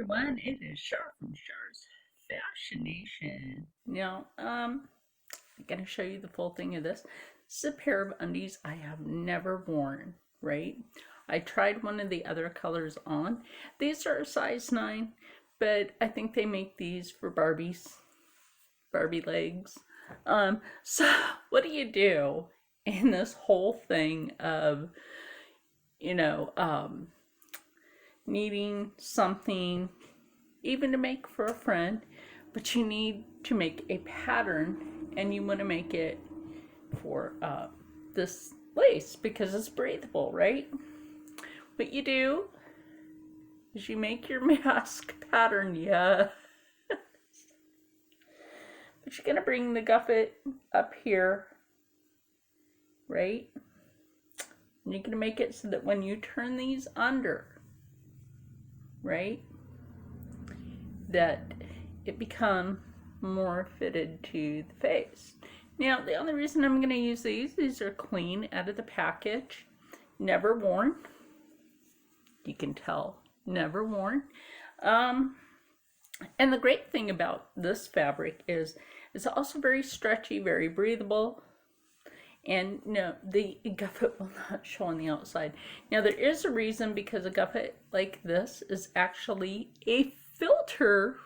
everyone, it is Char from Char's Fashion Nation. Now, I'm gonna show you the full thing of this. This is a pair of undies I have never worn, right? I tried one of the other colors on. These are a size 9, but I think they make these for Barbie legs. So what do you do in this whole thing of, you know, needing something even to make for a friend, but you need to make a pattern and you want to make it for this lace because it's breathable, right? What you do is you make your mask pattern, yeah. But you're gonna bring the guffet up here, right? And you're gonna make it so that when you turn these under, right, that it become more fitted to the face. Now, the only reason I'm going to use these are clean out of the package, never worn. You can tell, never worn. And the great thing about this fabric is it's also very stretchy, very breathable. And no, the guffet will not show on the outside. Now, there is a reason, because a guffet like this is actually a filter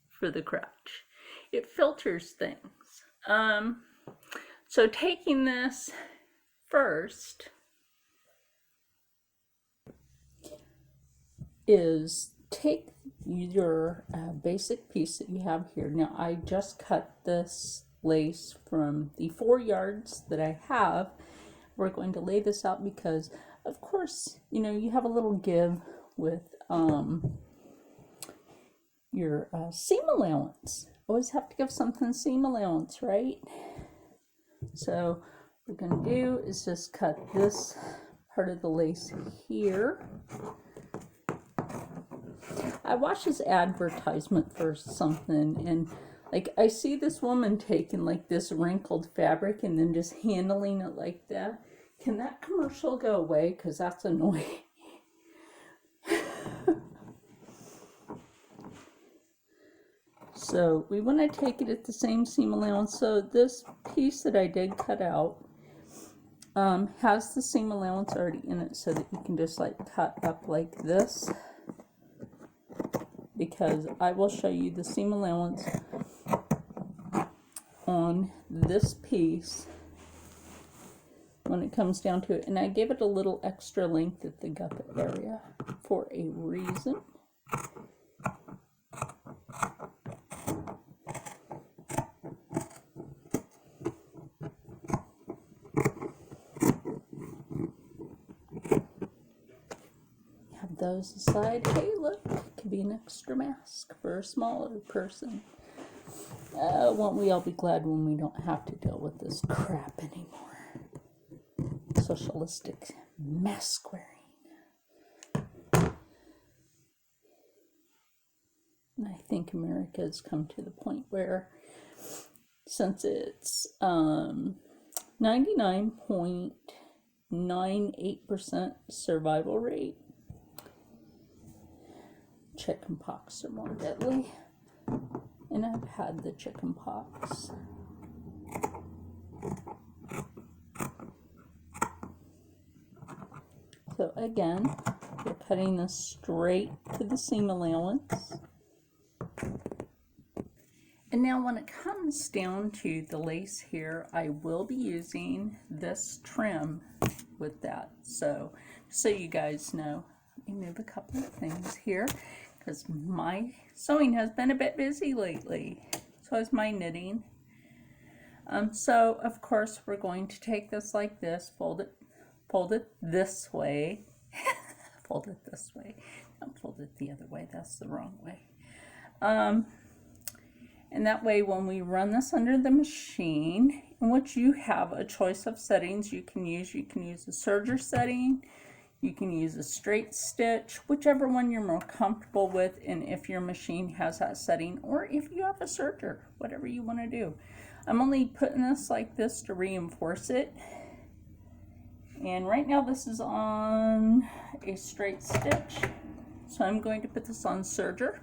for the crotch. It filters things. So taking this first is take your basic piece that you have here. Now, I just cut this lace from the 4 yards that I have. We're going to lay this out because, of course, you have a little give with your seam allowance. Always have to give something seam allowance, right? So what we're going to do is just cut this part of the lace here. I watched this advertisement for something, and like I see this woman taking like this wrinkled fabric and then just handling it like that. Can that commercial go away? Because that's annoying. So we want to take it at the same seam allowance. So this piece that I did cut out has the seam allowance already in it, so that you can just like cut up like this, because I will show you the seam allowance on this piece when it comes down to it. And I gave it a little extra length at the guffet area for a reason. Have those aside. Hey, look, it could be an extra mask for a smaller person. Won't we all be glad when we don't have to deal with this crap anymore? Socialistic mask wearing. And I think America has come to the point where, since it's 99.98% survival rate, chicken pox are more deadly. And I've had the chicken pox. So again, we're cutting this straight to the seam allowance. And now when it comes down to the lace here, I will be using this trim with that. So you guys know, let me move a couple of things here, because my sewing has been a bit busy lately. So is my knitting. So of course we're going to take this like this, fold it this way, fold it this way, don't fold it the other way, that's the wrong way. And that way when we run this under the machine, in which you have a choice of settings you can use a serger setting, you can use a straight stitch, whichever one you're more comfortable with, and if your machine has that setting, or if you have a serger, whatever you want to do. I'm only putting this like this to reinforce it. And right now this is on a straight stitch. So I'm going to put this on serger.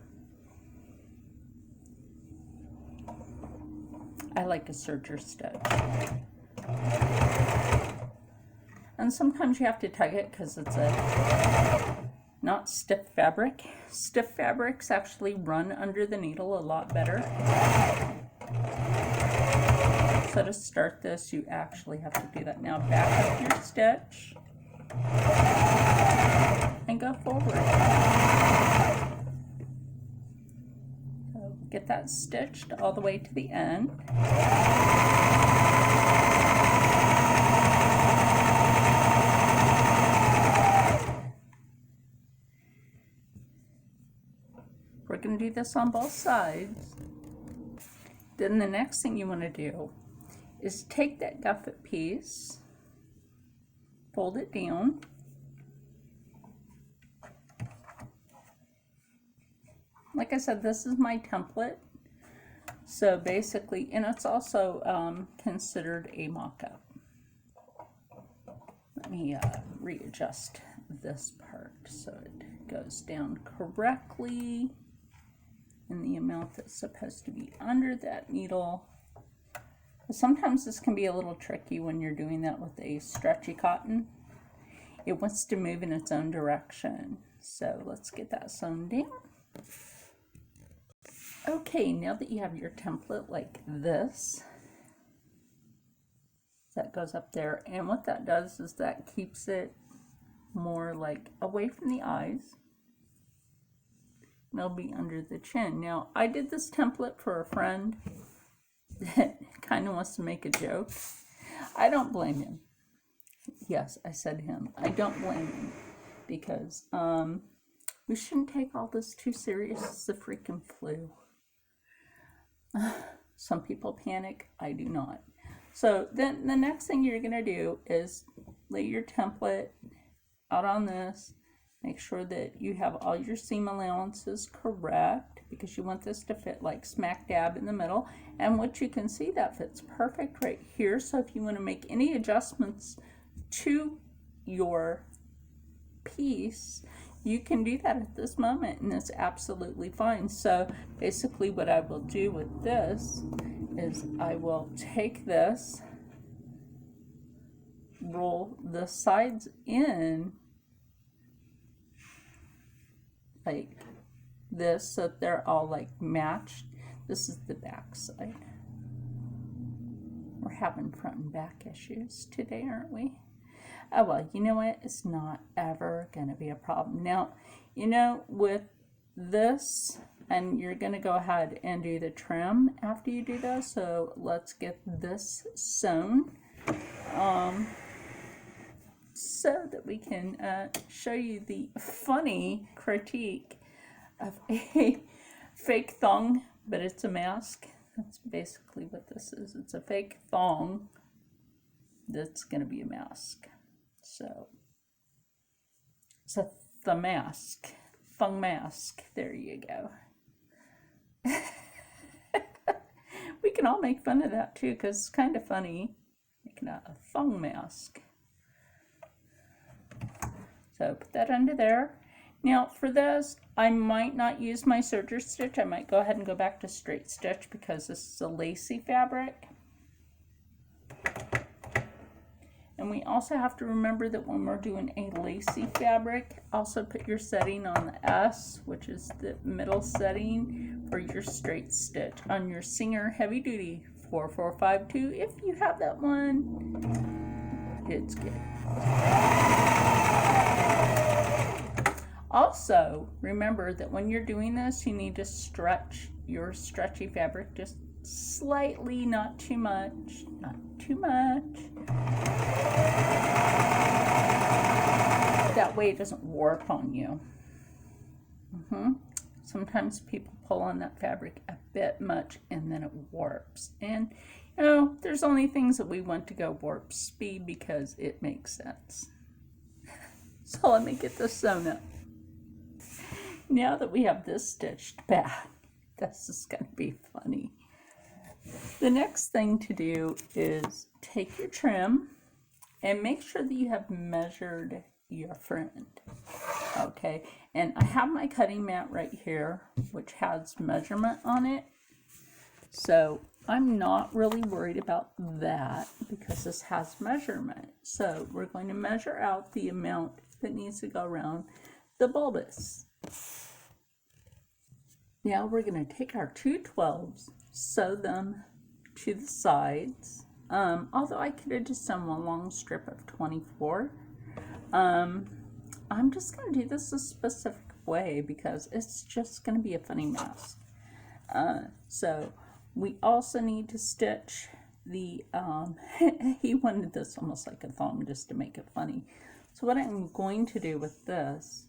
I like a serger stitch. And sometimes you have to tug it because it's a not stiff fabric. Stiff fabrics actually run under the needle a lot better. So to start this, you actually have to do that. Now back up your stitch and go forward. So get that stitched all the way to the end. We're going to do this on both sides. Then the next thing you want to do is take that guffet piece, fold it down, like I said, this is my template, so basically, and it's also considered a mock-up. Let me readjust this part so it goes down correctly in the amount that's supposed to be under that needle. Sometimes this can be a little tricky when you're doing that with a stretchy cotton. It wants to move in its own direction. So let's get that sewn down. Okay, now that you have your template like this, that goes up there, and what that does is that keeps it more like away from the eyes. It'll be under the chin. Now, I did this template for a friend that kind of wants to make a joke. I don't blame him. Yes, I said him. I don't blame him because we shouldn't take all this too serious. It's the freaking flu. Some people panic. I do not. So then the next thing you're going to do is lay your template out on this. Make sure that you have all your seam allowances correct because you want this to fit like smack dab in the middle. And what you can see, that fits perfect right here. So if you want to make any adjustments to your piece, you can do that at this moment, and it's absolutely fine. So basically what I will do with this is I will take this, roll the sides in like this so that they're all like matched. This is the back side. We're having front and back issues today, aren't we? Oh well, you know what? It's not ever gonna be a problem. Now, you know, with this, and you're gonna go ahead and do the trim after you do this, so let's get this sewn. So that we can show you the funny critique of a fake thong, but it's a mask. That's basically what this is. It's a fake thong that's going to be a mask. So it's a mask, thong mask. There you go. We can all make fun of that too, because it's kind of funny making a thong mask. So put that under there. Now for this, I might not use my serger stitch. I might go ahead and go back to straight stitch because this is a lacy fabric. And we also have to remember that when we're doing a lacy fabric, also put your setting on the S, which is the middle setting for your straight stitch on your Singer Heavy Duty 4452. If you have that one, it's good. Also, remember that when you're doing this, you need to stretch your stretchy fabric just slightly, not too much, not too much. That way it doesn't warp on you. Sometimes people pull on that fabric a bit much and then it warps. And, you know, there's only things that we want to go warp speed because it makes sense. So let me get this sewn up. Now that we have this stitched back, this is going to be funny. The next thing to do is take your trim and make sure that you have measured your friend. Okay, and I have my cutting mat right here, which has measurement on it. So I'm not really worried about that because this has measurement. So we're going to measure out the amount that needs to go around the bulbous. Now we're going to take our 2 12s, sew them to the sides. Although I could have just done one long strip of 24. I'm just going to do this a specific way because it's just going to be a funny mask. So we also need to stitch the, he wanted this almost like a thumb just to make it funny. So what I'm going to do with this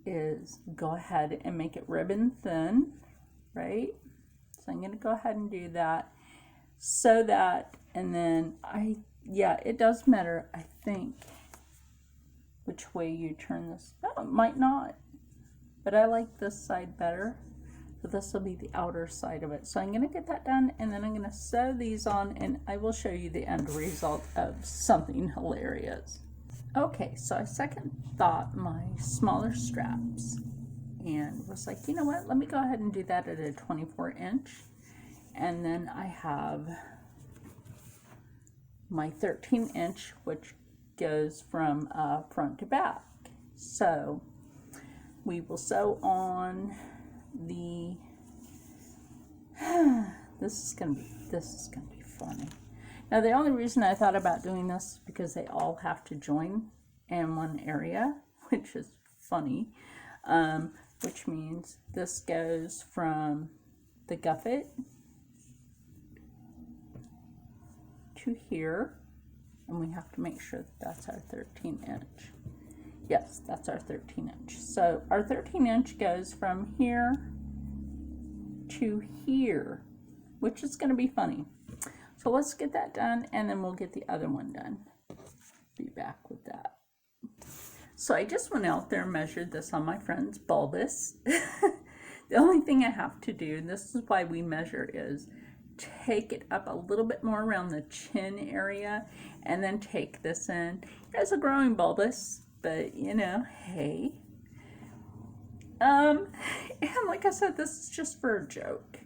is go ahead and make it ribbon thin, right? So I'm going to go ahead and do that. Sew that, and then yeah, it does matter, I think, which way you turn this. No, it might not, but I like this side better. So this will be the outer side of it. So I'm going to get that done, and then I'm going to sew these on, and I will show you the end result of something hilarious. Okay, so I second thought my smaller straps and was like, you know what, let me go ahead and do that at a 24-inch. And then I have my 13-inch, which goes from front to back. So we will sew on the, this is gonna be funny. Now the only reason I thought about doing this is because they all have to join in one area, which is funny, which means this goes from the guffet to here, and we have to make sure that that's our 13-inch. Yes, that's our 13-inch. So our 13-inch goes from here to here, which is going to be funny. So let's get that done, and then we'll get the other one done. Be back with that. So I just went out there and measured this on my friend's bulbous. The only thing I have to do, and this is why we measure, is take it up a little bit more around the chin area, and then take this in. It's a growing bulbous, but you know, hey. And like I said, this is just for a joke.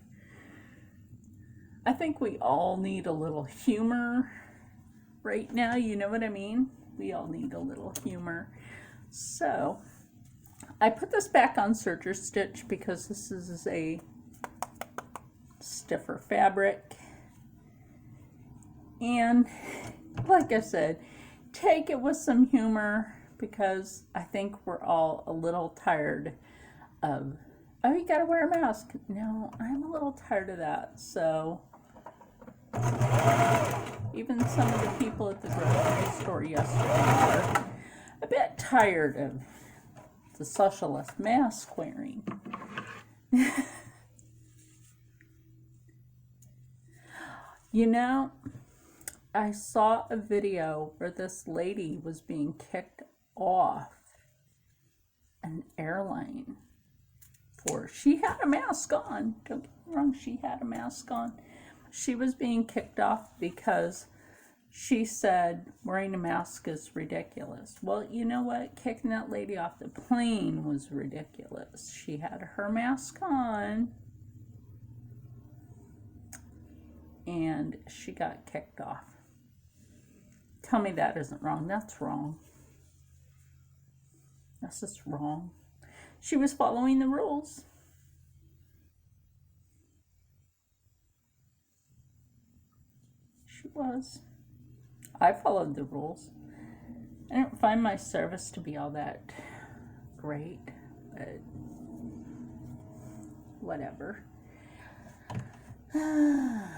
I think we all need a little humor right now, you know what I mean? We all need a little humor. So I put this back on serger stitch because this is a stiffer fabric. And like I said, take it with some humor because I think we're all a little tired of, oh, you gotta wear a mask. No, I'm a little tired of that. So even some of the people at the grocery store yesterday were a bit tired of the socialist mask wearing. You know, I saw a video where this lady was being kicked off an airline for, she had a mask on, don't get me wrong, she had a mask on. She was being kicked off because she said wearing a mask is ridiculous. Well, you know what? Kicking that lady off the plane was ridiculous. She had her mask on and she got kicked off. Tell me that isn't wrong. That's wrong. That's just wrong. She was following the rules. She was. I followed the rules. I don't find my service to be all that great, but whatever. Yeah.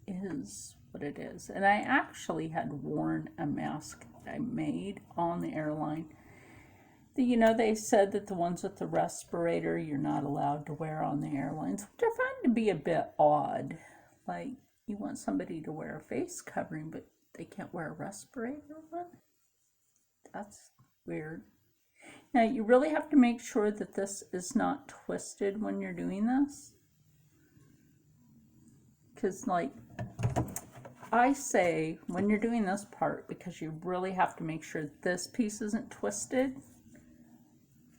Is what it is. And I actually had worn a mask that I made on the airline. You know, they said that the ones with the respirator you're not allowed to wear on the airlines, which I find to be a bit odd. Like, you want somebody to wear a face covering, but they can't wear a respirator one? That's weird. Now, you really have to make sure that this is not twisted when you're doing this. because like I say, when you're doing this part, because you really have to make sure this piece isn't twisted,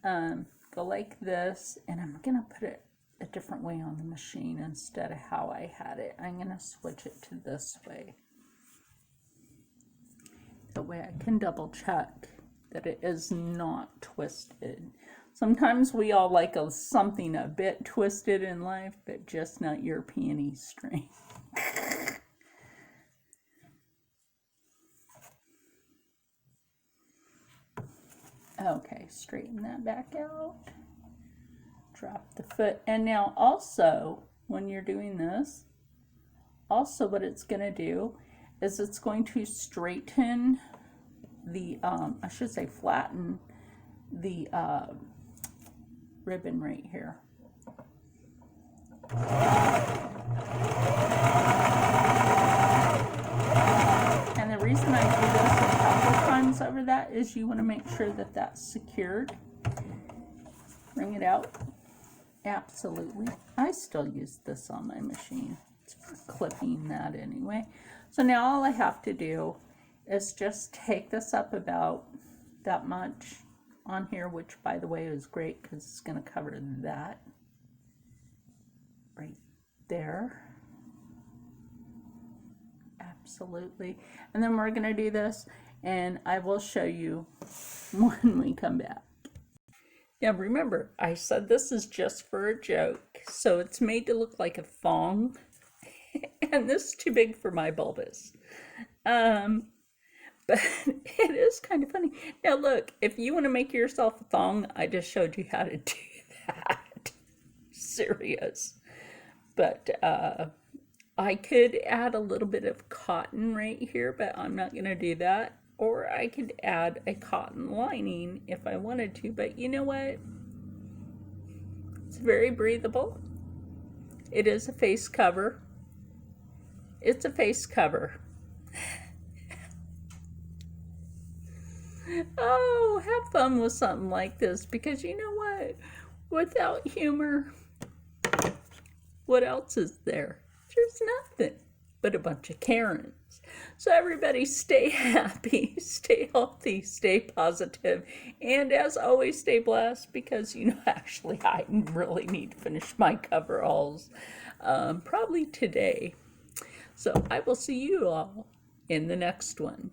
go like this, and I'm gonna put it a different way on the machine instead of how I had it. I'm gonna switch it to this way. That way I can double check that it is not twisted. Sometimes we all like something a bit twisted in life, but just not your peony string. Okay, straighten that back out. Drop the foot. And now also, when you're doing this, also what it's going to do is it's going to straighten the, I should say flatten the ribbon right here. And the reason I do this a couple times over that is you want to make sure that that's secured. Bring it out. Absolutely. I still use this on my machine. It's for clipping that anyway. So now all I have to do is just take this up about that much on here, which by the way is great because it's going to cover that right there. Absolutely. And then we're going to do this, and I will show you when we come back. Now remember, I said this is just for a joke, so it's made to look like a thong, and this is too big for my bulbous. But it is kind of funny. Now look, if you want to make yourself a thong, I just showed you how to do that. Serious. But I could add a little bit of cotton right here, but I'm not going to do that. Or I could add a cotton lining if I wanted to, but you know what? It's very breathable. It is a face cover. It's a face cover. Oh, have fun with something like this, because you know what? Without humor, what else is there? There's nothing but a bunch of Karens. So everybody stay happy, stay healthy, stay positive, and as always, stay blessed, because you know, actually I really need to finish my coveralls probably today. So I will see you all in the next one.